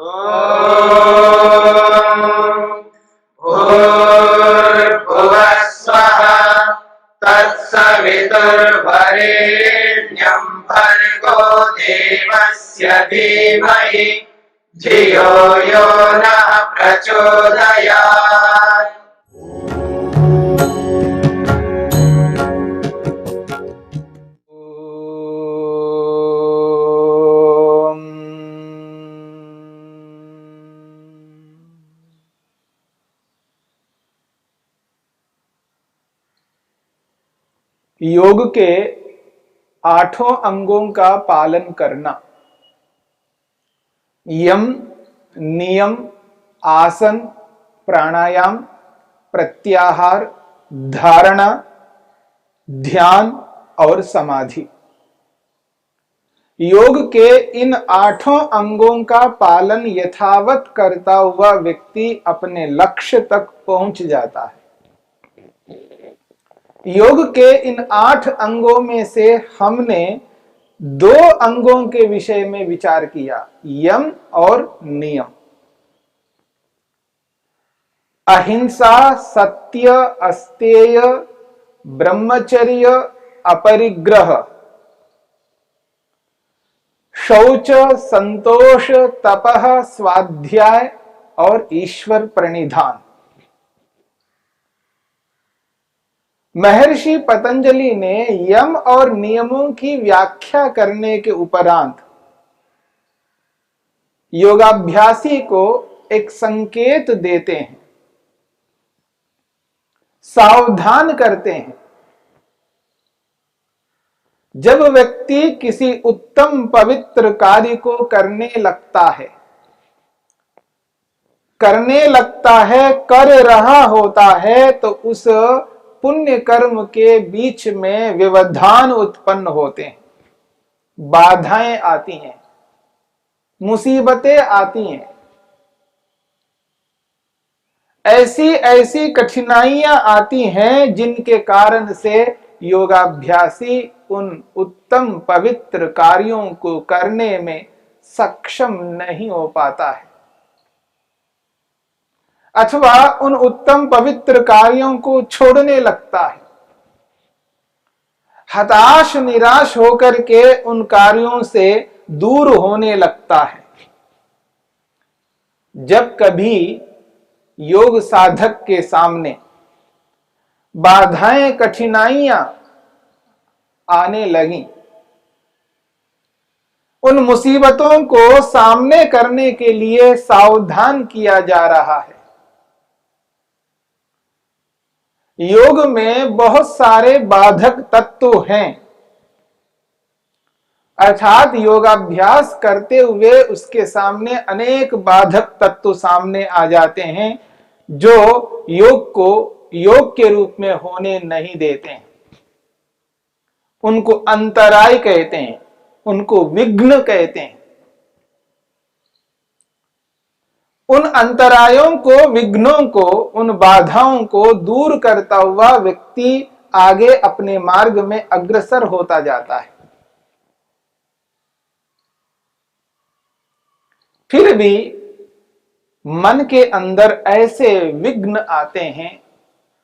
भूर्भुवः स्वः तत्सवितुर्वरेण्यं भर्गो देवस्य धीमहि धियो यो नः प्रचोदयात्। योग के 8 अंगों का पालन करना। यम, नियम, आसन, प्राणायाम, प्रत्याहार, धारणा, ध्यान और समाधि। योग के इन 8 अंगों का पालन यथावत करता हुआ व्यक्ति अपने लक्ष्य तक पहुंच जाता है। योग के इन 8 अंगों में से हमने 2 अंगों के विषय में विचार किया, यम और नियम। अहिंसा, सत्य, अस्तेय, ब्रह्मचर्य, अपरिग्रह, शौच, संतोष, तपः, स्वाध्याय और ईश्वर प्रणिधान। महर्षि पतंजलि ने यम और नियमों की व्याख्या करने के उपरांत योगाभ्यासी को एक संकेत देते हैं, सावधान करते हैं। जब व्यक्ति किसी उत्तम पवित्र कार्य को करने लगता है, कर रहा होता है, तो उस पुण्य कर्म के बीच में व्यवधान उत्पन्न होते हैं, बाधाएं आती हैं, मुसीबतें आती हैं। ऐसी कठिनाइयां आती हैं जिनके कारण से योगाभ्यासी उन उत्तम पवित्र कार्यों को करने में सक्षम नहीं हो पाता है, अथवा उन उत्तम पवित्र कार्यों को छोड़ने लगता है। हताश निराश होकर के उन कार्यों से दूर होने लगता है। जब कभी योग साधक के सामने बाधाएं, कठिनाइयां आने लगी, उन मुसीबतों को सामने करने के लिए सावधान किया जा रहा है। योग में बहुत सारे बाधक तत्व हैं, अर्थात योगाभ्यास करते हुए उसके सामने अनेक बाधक तत्व सामने आ जाते हैं जो योग को योग के रूप में होने नहीं देते हैं। उनको अंतराय कहते हैं, उनको विघ्न कहते हैं। उन अंतरायों को, विघ्नों को, उन बाधाओं को दूर करता हुआ व्यक्ति आगे अपने मार्ग में अग्रसर होता जाता है। फिर भी मन के अंदर ऐसे विघ्न आते हैं,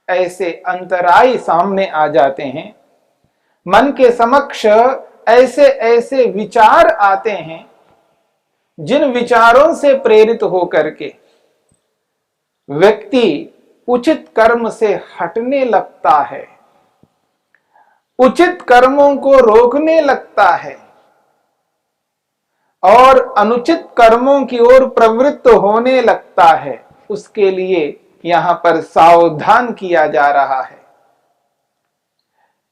ऐसे अंतराय सामने आ जाते हैं, मन के समक्ष ऐसे ऐसे विचार आते हैं जिन विचारों से प्रेरित होकर के व्यक्ति उचित कर्म से हटने लगता है, उचित कर्मों को रोकने लगता है और अनुचित कर्मों की ओर प्रवृत्त होने लगता है। उसके लिए यहां पर सावधान किया जा रहा है।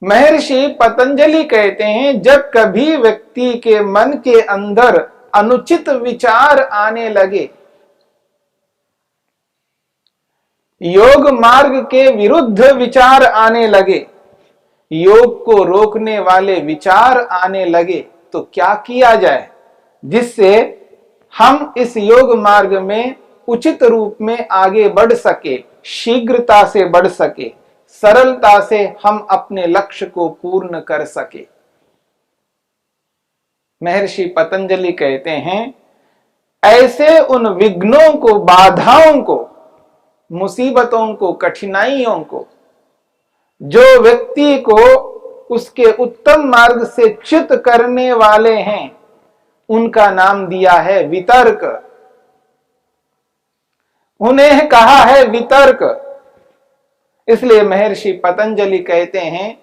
महर्षि पतंजलि कहते हैं, जब कभी व्यक्ति के मन के अंदर अनुचित विचार आने लगे, योग मार्ग के विरुद्ध विचार आने लगे, योग को रोकने वाले विचार आने लगे, तो क्या किया जाए जिससे हम इस योग मार्ग में उचित रूप में आगे बढ़ सके, शीघ्रता से बढ़ सके, सरलता से हम अपने लक्ष्य को पूर्ण कर सके। महर्षि पतंजलि कहते हैं, ऐसे उन विघ्नों को, बाधाओं को, मुसीबतों को, कठिनाइयों को जो व्यक्ति को उसके उत्तम मार्ग से च्युत करने वाले हैं, उनका नाम दिया है वितर्क। उन्हें कहा है वितर्क। इसलिए महर्षि पतंजलि कहते हैं,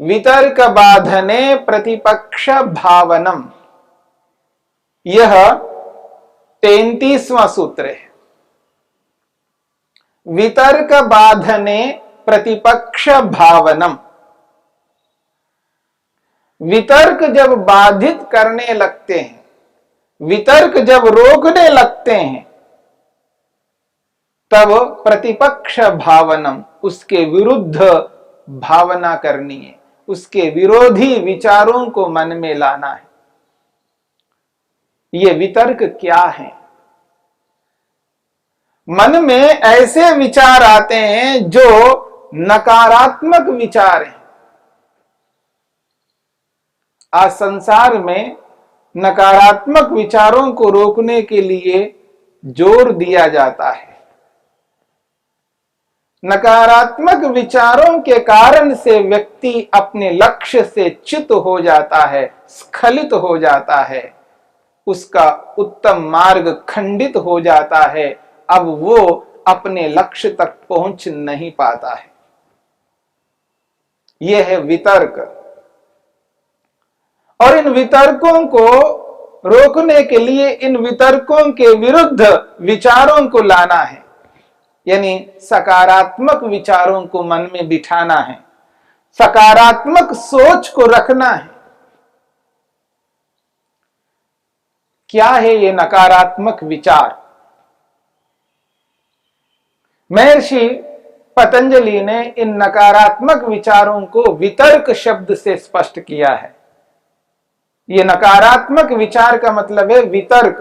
वितर्क बाधने प्रतिपक्ष भावनम। यह 33वां सूत्र है। वितर्क बाधने प्रतिपक्ष भावनम। वितर्क जब बाधित करने लगते हैं, वितर्क जब रोकने लगते हैं, तब प्रतिपक्ष भावनम, उसके विरुद्ध भावना करनी है, उसके विरोधी विचारों को मन में लाना है। ये वितर्क क्या है? मन में ऐसे विचार आते हैं जो नकारात्मक विचार हैं। आज संसार में नकारात्मक विचारों को रोकने के लिए जोर दिया जाता है। नकारात्मक विचारों के कारण से व्यक्ति अपने लक्ष्य से च्युत हो जाता है, स्खलित हो जाता है, उसका उत्तम मार्ग खंडित हो जाता है। अब वो अपने लक्ष्य तक पहुंच नहीं पाता है। यह है वितर्क। और इन वितर्कों को रोकने के लिए इन वितर्कों के विरुद्ध विचारों को लाना है, यानी सकारात्मक विचारों को मन में बिठाना है, सकारात्मक सोच को रखना है। क्या है ये नकारात्मक विचार? महर्षि पतंजलि ने इन नकारात्मक विचारों को वितर्क शब्द से स्पष्ट किया है। ये नकारात्मक विचार का मतलब है वितर्क।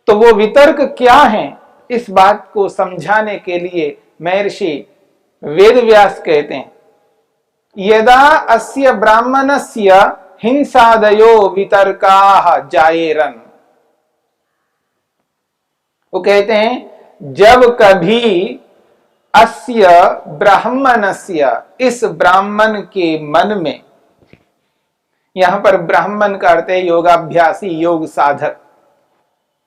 तो वो वितर्क क्या है, इस बात को समझाने के लिए महर्षि वेदव्यास कहते हैं, यदा अस्य ब्राह्मणस्य हिंसादयो वितर्काः जायेरन्। वो कहते हैं, जब कभी अस्य ब्राह्मणस्य, इस ब्राह्मण के मन में, यहां पर ब्राह्मण का अर्थ है योगाभ्यासी, योग साधक।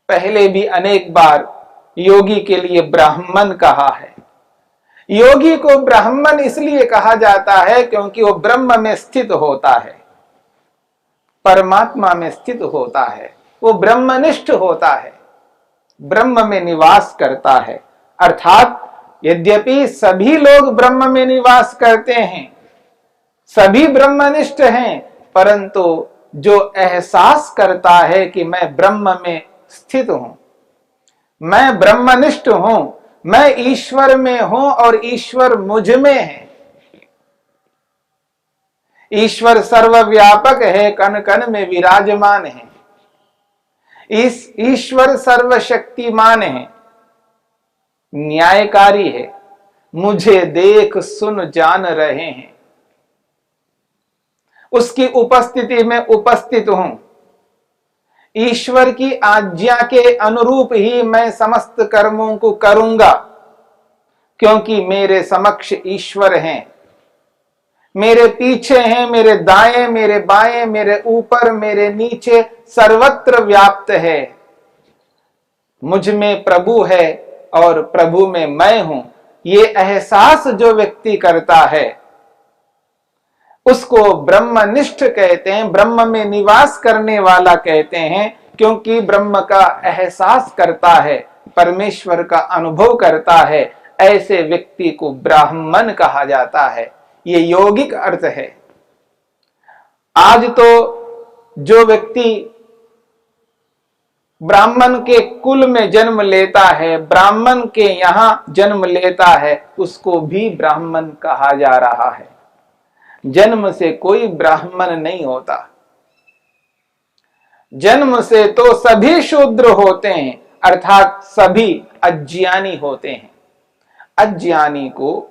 पहले भी अनेक बार योगी के लिए ब्राह्मण कहा है। योगी को ब्राह्मण इसलिए कहा जाता है क्योंकि वो ब्रह्म में स्थित होता है, परमात्मा में स्थित होता है, वो ब्रह्मनिष्ठ होता है, ब्रह्म में निवास करता है। अर्थात यद्यपि सभी लोग ब्रह्म में निवास करते हैं, सभी ब्रह्मनिष्ठ हैं, परंतु जो एहसास करता है कि मैं ब्रह्म में स्थित हूं, मैं ब्रह्मनिष्ठ हूं, मैं ईश्वर में हूं और ईश्वर मुझ में है, ईश्वर सर्वव्यापक है, कण कण में विराजमान है, इस ईश्वर सर्वशक्तिमान है, न्यायकारी है, मुझे देख सुन जान रहे हैं, उसकी उपस्थिति में उपस्थित हूं, ईश्वर की आज्ञा के अनुरूप ही मैं समस्त कर्मों को करूंगा, क्योंकि मेरे समक्ष ईश्वर हैं, मेरे पीछे हैं, मेरे दाएं, मेरे बाएं, मेरे ऊपर, मेरे नीचे, सर्वत्र व्याप्त है। मुझ में प्रभु है और प्रभु में मैं हूं। ये एहसास जो व्यक्ति करता है उसको ब्रह्मनिष्ठ कहते हैं, ब्रह्म में निवास करने वाला कहते हैं, क्योंकि ब्रह्म का एहसास करता है, परमेश्वर का अनुभव करता है। ऐसे व्यक्ति को ब्राह्मण कहा जाता है। ये यौगिक अर्थ है। आज तो जो व्यक्ति ब्राह्मण के कुल में जन्म लेता है, ब्राह्मण के यहां जन्म लेता है, उसको भी ब्राह्मण कहा जा रहा है। जन्म से कोई ब्राह्मण नहीं होता। जन्म से तो सभी शूद्र होते हैं, अर्थात सभी अज्ञानी होते हैं। अज्ञानी को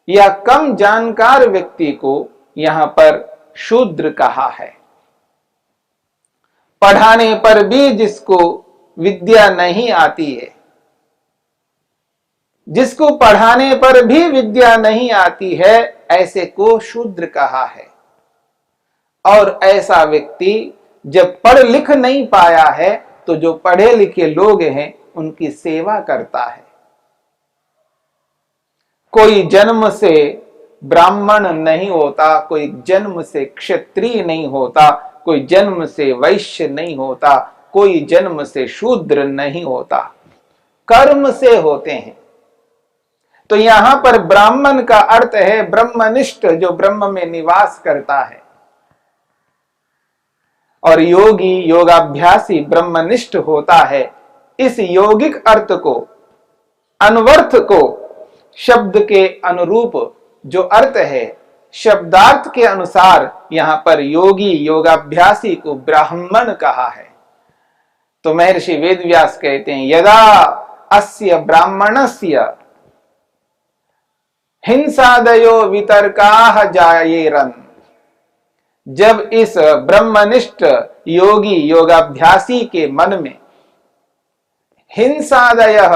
या कम जानकार व्यक्ति को यहां पर शूद्र कहा है। पढ़ाने पर भी जिसको विद्या नहीं आती है, जिसको पढ़ाने पर भी विद्या नहीं आती है, ऐसे को शूद्र कहा है। और ऐसा व्यक्ति जब पढ़ लिख नहीं पाया है तो जो पढ़े लिखे लोग हैं उनकी सेवा करता है। कोई जन्म से ब्राह्मण नहीं होता, कोई जन्म से क्षत्रिय नहीं होता, कोई जन्म से वैश्य नहीं होता, कोई जन्म से शूद्र नहीं होता, कर्म से होते हैं। तो यहां पर ब्राह्मण का अर्थ है ब्रह्मनिष्ठ, जो ब्रह्म में निवास करता है। और योगी, योगाभ्यासी ब्रह्मनिष्ठ होता है। इस यौगिक अर्थ को, अनवर्थ को शब्द के अनुरूप जो अर्थ है, शब्दार्थ के अनुसार यहां पर योगी, योगाभ्यासी को ब्राह्मण कहा है। तो महर्षि वेदव्यास कहते हैं, यदा अस्य ब्राह्मणस्य हिंसादयो वितर्काः जायेरन्। जब इस ब्रह्मनिष्ठ योगी, योगाभ्यासी के मन में हिंसादयः,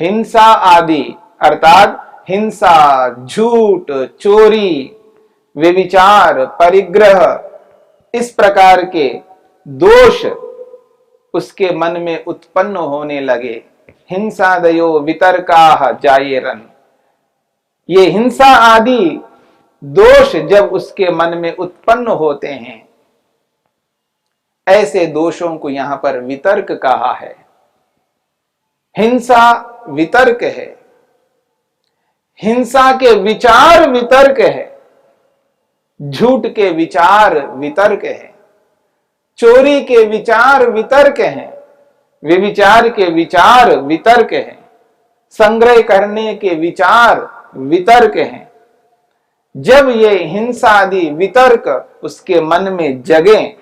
हिंसा आदि अर्थात हिंसा, झूठ, चोरी, व्यभिचार, परिग्रह, इस प्रकार के दोष उसके मन में उत्पन्न होने लगे। हिंसादयो वितर्काः जायेरन्। ये हिंसा आदि दोष जब उसके मन में उत्पन्न होते हैं, ऐसे दोषों को यहां पर वितर्क कहा है। हिंसा वितर्क है, हिंसा के विचार वितर्क है, झूठ के विचार वितर्क है, चोरी के विचार वितर्क हैं, व्यभिचार के विचार वितर्क हैं, संग्रह करने के विचार वितर्क हैं। जब ये हिंसा आदि वितर्क उसके मन में जगे,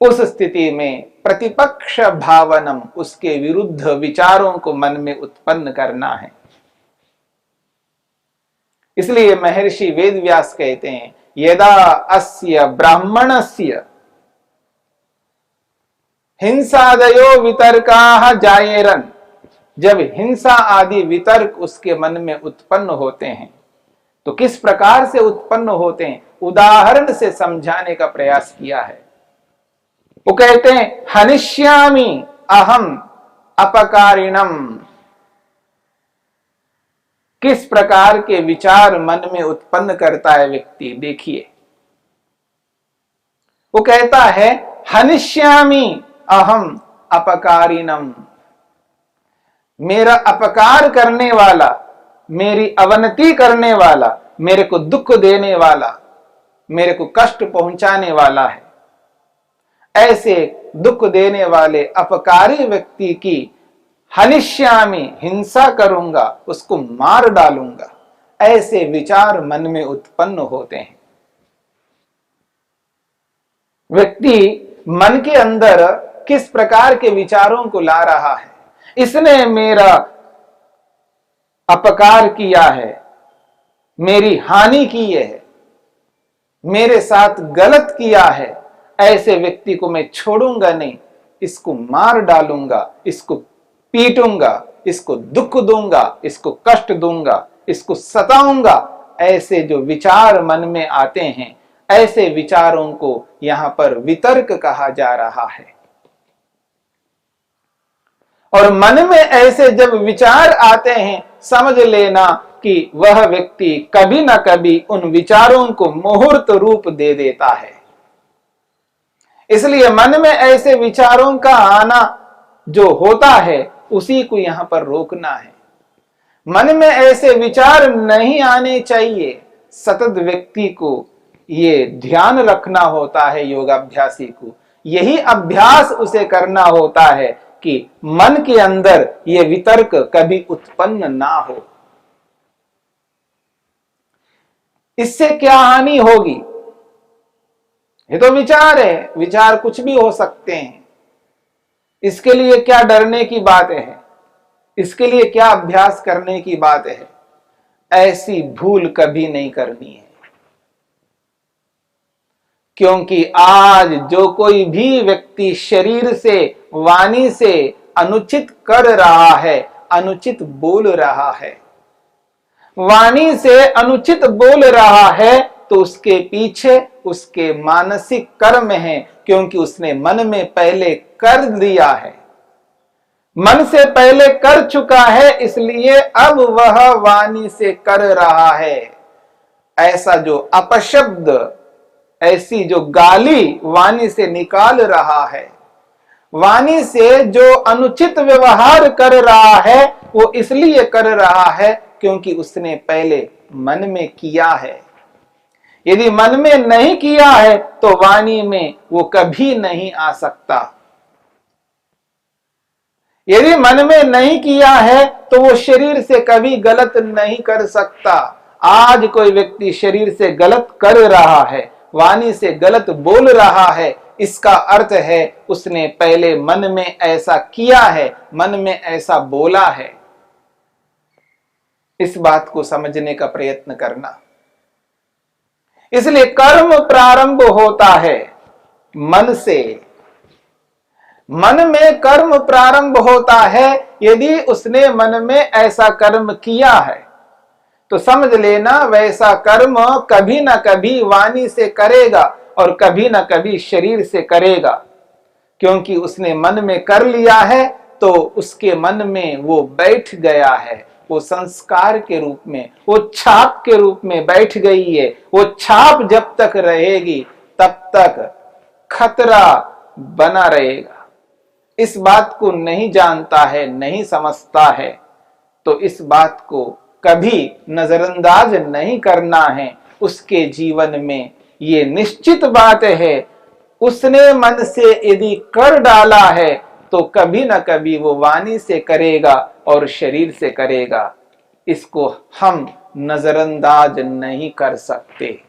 उस स्थिति में प्रतिपक्ष भावनम, उसके विरुद्ध विचारों को मन में उत्पन्न करना है। इसलिए महर्षि वेदव्यास कहते हैं, यदा अस्य ब्राह्मणस्य हिंसादयो वितर्काः जायेरन्। जब हिंसा आदि वितर्क उसके मन में उत्पन्न होते हैं, तो किस प्रकार से उत्पन्न होते हैं, उदाहरण से समझाने का प्रयास किया है। वो कहते हैं, हनिष्यामि अहम अपकारिणम। किस प्रकार के विचार मन में उत्पन्न करता है व्यक्ति, देखिए। वो कहता है, हनिष्यामि अहम अपकारिणम। मेरा अपकार करने वाला, मेरी अवनति करने वाला, मेरे को दुख देने वाला, मेरे को कष्ट पहुंचाने वाला है, ऐसे दुख देने वाले अपकारी व्यक्ति की हनिष्यामि, हिंसा करूंगा, उसको मार डालूंगा, ऐसे विचार मन में उत्पन्न होते हैं। व्यक्ति मन के अंदर किस प्रकार के विचारों को ला रहा है, इसने मेरा अपकार किया है, मेरी हानि की है, मेरे साथ गलत किया है, ऐसे व्यक्ति को मैं छोड़ूंगा नहीं, इसको मार डालूंगा, इसको पीटूंगा, इसको दुख दूंगा, इसको कष्ट दूंगा, इसको सताऊंगा। ऐसे जो विचार मन में आते हैं, ऐसे विचारों को यहां पर वितर्क कहा जा रहा है। और मन में ऐसे जब विचार आते हैं, समझ लेना कि वह व्यक्ति कभी ना कभी उन विचारों को मुहूर्त रूप दे देता है। इसलिए मन में ऐसे विचारों का आना जो होता है, उसी को यहां पर रोकना है। मन में ऐसे विचार नहीं आने चाहिए। सतत व्यक्ति को ये ध्यान रखना होता है, योगाभ्यासी को यही अभ्यास उसे करना होता है कि मन के अंदर ये वितर्क कभी उत्पन्न ना हो। इससे क्या हानि होगी? ये तो विचार है, विचार कुछ भी हो सकते हैं। इसके लिए क्या डरने की बात है? इसके लिए क्या अभ्यास करने की बात है? ऐसी भूल कभी नहीं करनी है। क्योंकि आज जो कोई भी व्यक्ति शरीर से, वाणी से अनुचित कर रहा है, अनुचित बोल रहा है, वाणी से अनुचित बोल रहा है, तो उसके पीछे उसके मानसिक कर्म हैं, क्योंकि उसने मन में पहले कर दिया है, मन से पहले कर चुका है, इसलिए अब वह वाणी से कर रहा है। ऐसा जो अपशब्द, ऐसी जो गाली वाणी से निकाल रहा है, वाणी से जो अनुचित व्यवहार कर रहा है, वो इसलिए कर रहा है क्योंकि उसने पहले मन में किया है। यदि मन में नहीं किया है तो वाणी में वो कभी नहीं आ सकता। यदि मन में नहीं किया है तो वो शरीर से कभी गलत नहीं कर सकता। आज कोई व्यक्ति शरीर से गलत कर रहा है, वाणी से गलत बोल रहा है, इसका अर्थ है उसने पहले मन में ऐसा किया है, मन में ऐसा बोला है। इस बात को समझने का प्रयत्न करना। इसलिए कर्म प्रारंभ होता है मन से। मन में कर्म प्रारंभ होता है। यदि उसने मन में ऐसा कर्म किया है तो समझ लेना वैसा कर्म कभी ना कभी वाणी से करेगा और कभी ना कभी शरीर से करेगा, क्योंकि उसने मन में कर लिया है तो उसके मन में वो बैठ गया है। वो संस्कार के रूप में, वो छाप के रूप में बैठ गई है। वो छाप जब तक रहेगी तब तक खतरा बना रहेगा। इस बात को नहीं जानता है, नहीं समझता है, तो इस बात को कभी नजरअंदाज नहीं करना है। उसके जीवन में ये निश्चित बात है, उसने मन से यदि कर डाला है तो कभी ना कभी वो वाणी से करेगा और शरीर से करेगा। इसको हम नजरअंदाज नहीं कर सकते।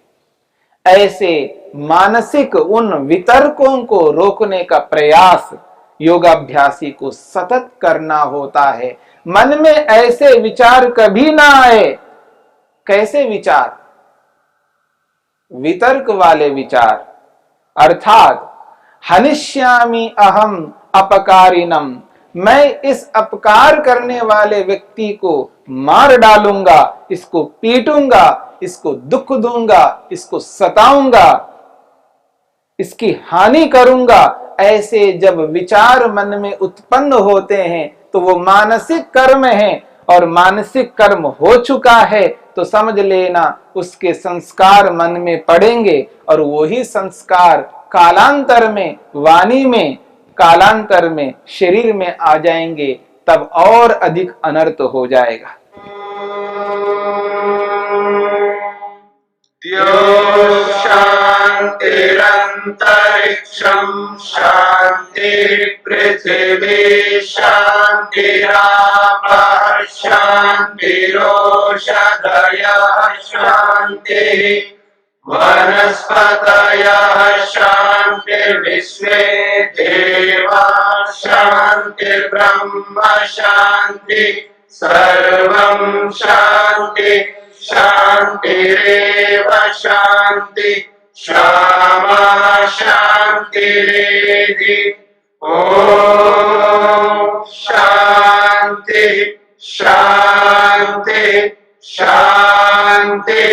ऐसे मानसिक उन वितर्कों को रोकने का प्रयास योगाभ्यासी को सतत करना होता है। मन में ऐसे विचार कभी ना आए। कैसे विचार? वितर्क वाले विचार, अर्थात हनिष्यामि अहम अपकारिणम, मैं इस अपकार करने वाले व्यक्ति को मार डालूंगा, इसको पीटूंगा, इसको दुख दूंगा, इसको सताऊंगा, इसकी हानि करूंगा। ऐसे जब विचार मन में उत्पन्न होते हैं तो वो मानसिक कर्म है, और मानसिक कर्म हो चुका है तो समझ लेना उसके संस्कार मन में पड़ेंगे, और वही संस्कार कालांतर में वाणी में, कालांतर में शरीर में आ जाएंगे, तब और अधिक अनर्थ हो जाएगा। शांतिरंतरिक्षं शांति पृथिवी शांतिरापः शांतिरोषधयः शांतिः वनस्पतयः शांतिर्विश्वे देवाः शांतिर्ब्रह्म शांति सर्वं शांति शांतिरेव शांति क्षमा शांतिरेधि। ओम शांति शांति शांति।